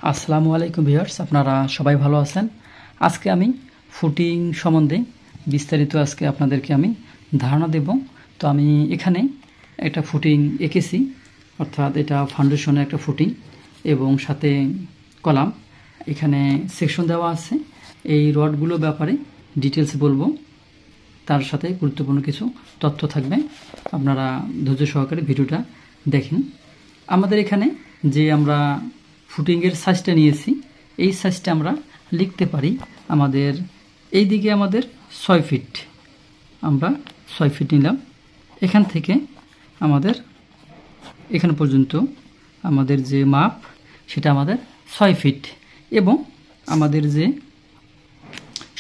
আসসালামু আলাইকুম ভিউয়ার্স, আপনারা সবাই ভালো আছেন। আজকে আমি ফুটিং সম্বন্ধে বিস্তারিত আপনাদেরকে আমি ধারণা দেব। তো আমি এখানে একটা ফুটিং এঁকেছি, অর্থাৎ এটা ফাউন্ডেশনের একটা ফুটিং এবং সাথে কলাম, এখানে সেকশন দেওয়া আছে। এই রডগুলো ব্যাপারে ডিটেলস বলবো, তার সাথে গুরুত্বপূর্ণ কিছু তথ্য থাকবে। আপনারা ধৈর্য সহকারে ভিডিওটা দেখেন। আমাদের এখানে যে আমরা ফুটিংয়ের সাইজটা নিয়েছি, এই সাইজটা আমরা লিখতে পারি। আমাদের এই দিকে আমাদের 6 ফিট, আমরা 6 ফিট নিলাম। এখান থেকে আমাদের এখান পর্যন্ত আমাদের যে মাপ, সেটা আমাদের 6 ফিট এবং আমাদের যে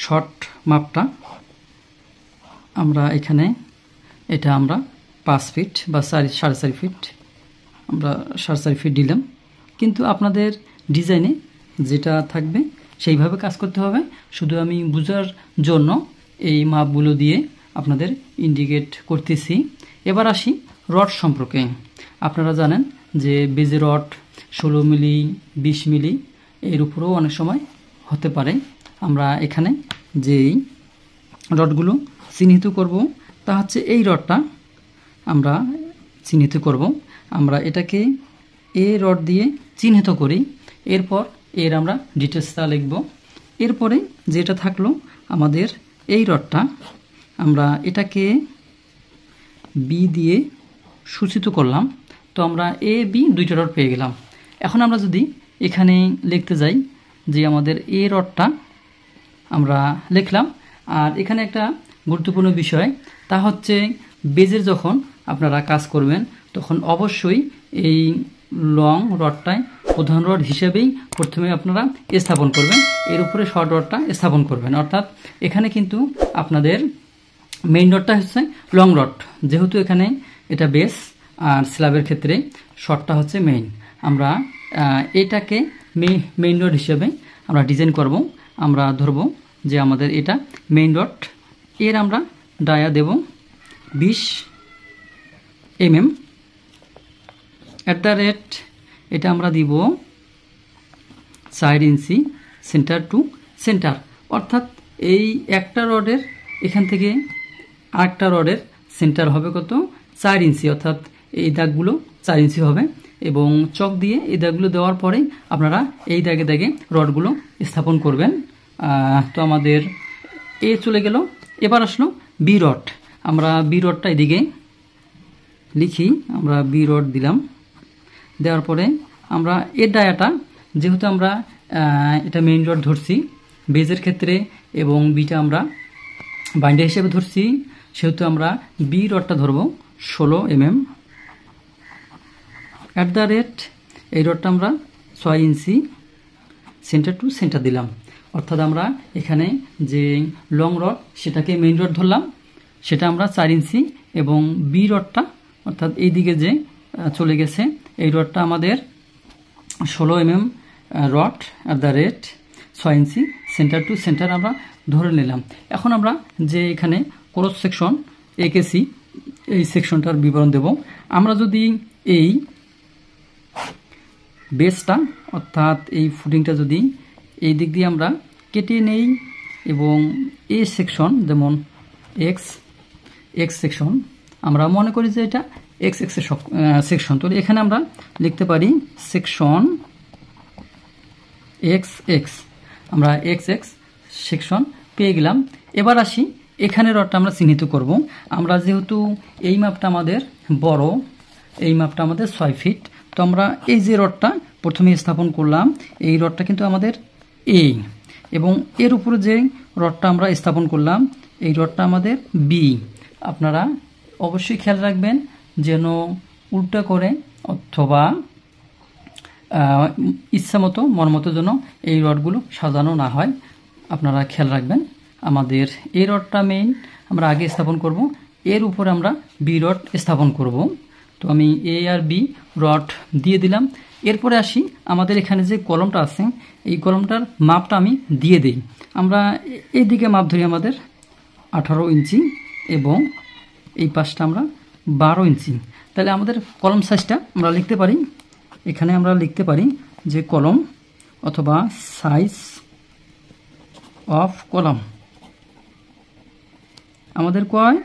শর্ট মাপটা আমরা এখানে এটা আমরা 5 ফিট বা 4.5 ফিট, আমরা 4.5 ফিট দিলাম। কিন্তু আপনাদের ডিজাইনে যেটা থাকবে সেইভাবে কাজ করতে হবে। শুধু আমি বোঝার জন্য এই মাপগুলো দিয়ে আপনাদের ইন্ডিকেট করতেছি। এবার আসি রড সম্পর্কে। আপনারা জানেন যে বেজে রড 16 মিলি, 20 মিলি এর উপরেও অনেক সময় হতে পারে। আমরা এখানে যেই রডগুলো চিহ্নিত করব তা হচ্ছে এই রডটা আমরা চিহ্নিত করব। আমরা এটাকে এ রড দিয়ে চিহ্নিত করি, এরপর এর আমরা ডিটেলসটা লিখব। এরপরে যেটা থাকলো আমাদের এই রডটা, আমরা এটাকে বি দিয়ে সূচিত করলাম। তো আমরা এ বি দুইটা রড পেয়ে গেলাম। এখন আমরা যদি এখানে লিখতে যাই যে আমাদের এ রডটা আমরা লিখলাম। আর এখানে একটা গুরুত্বপূর্ণ বিষয়, তা হচ্ছে বেজের যখন আপনারা কাজ করবেন তখন অবশ্যই এই লং রডটায় প্রধান রড হিসেবেই প্রথমে আপনারা স্থাপন করবেন, এর উপরে শর্ট রডটা স্থাপন করবেন। অর্থাৎ এখানে কিন্তু আপনাদের মেইন রডটা হচ্ছে লং রড, যেহেতু এখানে এটা বেস আর স্ল্যাবের ক্ষেত্রে শর্টটা হচ্ছে মেইন। আমরা এটাকে মেইন রড হিসেবে আমরা ডিজাইন করব। আমরা ধরব যে আমাদের এটা মেইন রড, এর আমরা ডায়া দেব 20 mm। এটা আমরা দিব 4 ইঞ্চি সেন্টার টু সেন্টার। অর্থাৎ এই একটা রডের এখান থেকে আরেকটা রডের সেন্টার হবে কত? 4 ইঞ্চি। অর্থাৎ এই দাগগুলো 4 ইঞ্চি হবে এবং চক দিয়ে এই দাগগুলো দেওয়ার পরে আপনারা এই দাগে দাগে রডগুলো স্থাপন করবেন। তো আমাদের এ চলে গেল। এবার আসলো বি রড। আমরা বি রডটা এদিকে লিখি, আমরা বি রড দিলাম। দেওয়ার পরে আমরা এর ডায়াটা, যেহেতু আমরা এটা মেইন রড ধরছি বেজের ক্ষেত্রে এবং বিটা আমরা বাইন্ডার হিসেবে ধরছি, সেহেতু আমরা বি রডটা ধরব 16 mm। এই রডটা আমরা 6 ইঞ্চি সেন্টার টু সেন্টার দিলাম। অর্থাৎ আমরা এখানে যে লং রড সেটাকে মেইন রড ধরলাম, সেটা আমরা 4 ইঞ্চি এবং বি রডটা অর্থাৎ এই দিকে যে চলে গেছে এই রডটা আমাদের 16 mm রড 6 ইঞ্চি সেন্টার টু সেন্টার আমরা ধরে নিলাম। এখন আমরা যে এখানে ক্রস সেকশন এঁকেছি এই সেকশনটার বিবরণ দেব। আমরা যদি এই বেসটা অর্থাৎ এই ফুটিংটা যদি এই দিক দিয়ে আমরা কেটে নেই এবং এ সেকশন যেমন এক্স সেকশন, আমরা মনে করি যে এটা এক্স সেকশন, তো এখানে আমরা লিখতে পারি সেকশন এক্স। আমরা এক্স সেকশন পেয়ে গেলাম। এবার আসি এখানে রডটা আমরা চিহ্নিত করব। আমরা যেহেতু এই মাপটা আমাদের বড়, এই মাপটা আমাদের 6 ফিট, তো আমরা এই যে রডটা প্রথমে স্থাপন করলাম এই রডটা কিন্তু আমাদের এই, এবং এর উপরে যে রডটা আমরা স্থাপন করলাম এই রডটা আমাদের বি। আপনারা অবশ্যই খেয়াল রাখবেন যেন উল্টা করে অথবা ইচ্ছা মতো মন মতো যেন এই রডগুলো সাজানো না হয়, আপনারা খেয়াল রাখবেন। আমাদের এই রডটা মেইন আমরা আগে স্থাপন করব, এর উপরে আমরা বি রড স্থাপন করব। তো আমি এ আর বি রড দিয়ে দিলাম। এরপরে আসি আমাদের এখানে যে কলমটা আছে এই কলমটার মাপটা আমি দিয়ে দিই। আমরা এই দিকে মাপ ধরি আমাদের 18 ইঞ্চি এবং এই পাশটা আমরা 12 ইঞ্চি। তাহলে আমাদের কলম সাইজটা আমরা লিখতে পারি, এখানে আমরা লিখতে পারি যে কলম অথবা সাইজ অফ কলাম আমাদের কয়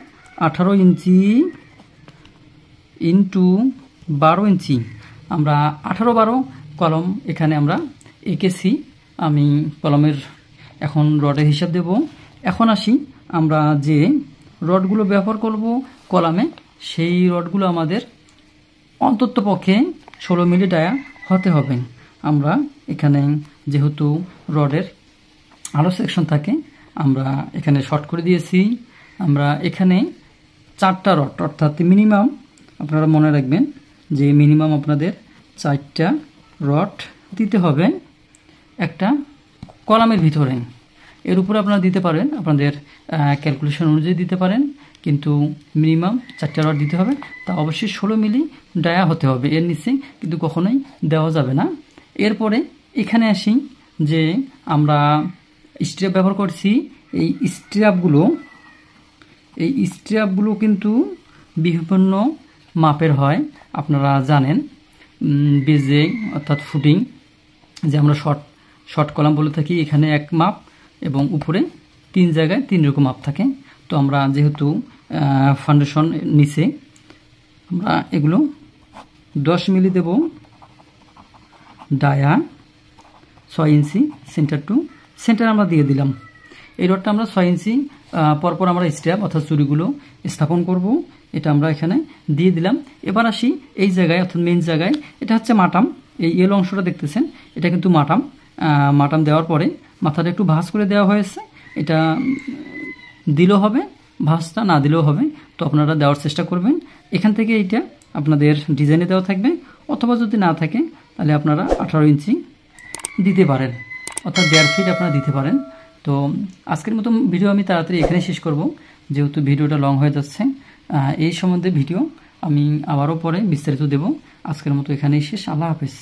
18 ইঞ্চি ইন্টু 12 ইঞ্চি। আমরা 18-12 কলম এখানে আমরা এঁকেছি। আমি কলমের এখন রডের হিসাব দেব। এখন আসি আমরা যে রডগুলো ব্যবহার করব কলামে, সেই রডগুলো আমাদের অন্তত পক্ষে 16 মিলি ডায়া হতে হবে। আমরা এখানে যেহেতু রডের আলো সেকশন থাকে, আমরা এখানে শর্ট করে দিয়েছি। আমরা এখানে 4টা রড, অর্থাৎ মিনিমাম আপনারা মনে রাখবেন যে মিনিমাম আপনাদের 4টা রড দিতে হবে একটা কলামের ভিতরে। এর উপরে আপনারা দিতে পারেন, আপনাদের ক্যালকুলেশন অনুযায়ী দিতে পারেন, কিন্তু মিনিমাম 4টা রড দিতে হবে। তা অবশ্যই 16 মিলি ডায়া হতে হবে, এর নিচে কিন্তু কখনোই দেওয়া যাবে না। এরপরে এখানে আসি যে আমরা স্ট্র্যাপ ব্যবহার করছি। এই স্ট্র্যাপগুলো কিন্তু বিভিন্ন মাপের হয়, আপনারা জানেন। বেজে অর্থাৎ ফুটিং যে আমরা শর্ট কলাম বলে থাকি, এখানে 1 মাপ এবং উপরে 3 জায়গায় 3 রকম মাপ থাকে। তো আমরা যেহেতু ফাউন্ডেশন নিচে আমরা এগুলো 10 মিলি দেব ডায়া, 6 ইঞ্চি সেন্টার টু সেন্টার আমরা দিয়ে দিলাম। এই রডটা আমরা 6 ইঞ্চি পরপর আমরা স্ট্র্যাপ অর্থাৎ চুরিগুলো স্থাপন করব, এটা আমরা এখানে দিয়ে দিলাম। এবার আসি এই জায়গায় অর্থাৎ মেন জায়গায়, এটা হচ্ছে মাটাম। এই এল অংশটা দেখতেছেন, এটা কিন্তু মাটাম দেওয়ার পরে মাথাটা একটু ভাঁজ করে দেওয়া হয়েছে। এটা দিলেও হবে, ভাঁজটা না দিলেও হবে, তো আপনারা দেওয়ার চেষ্টা করবেন। এখান থেকে এইটা আপনাদের ডিজাইনে দেওয়া থাকবে, অথবা যদি না থাকে তাহলে আপনারা 18 ইঞ্চি দিতে পারেন, অর্থাৎ 1.5 ফিট আপনারা দিতে পারেন। তো আজকের মতো ভিডিও আমি তাড়াতাড়ি এখানে শেষ করব, যেহেতু ভিডিওটা লং হয়ে যাচ্ছে। এই সম্বন্ধে ভিডিও আমি আবারও পরে বিস্তারিত দেব। আজকের মতো এখানেই শেষ। আল্লাহ হাফেজ।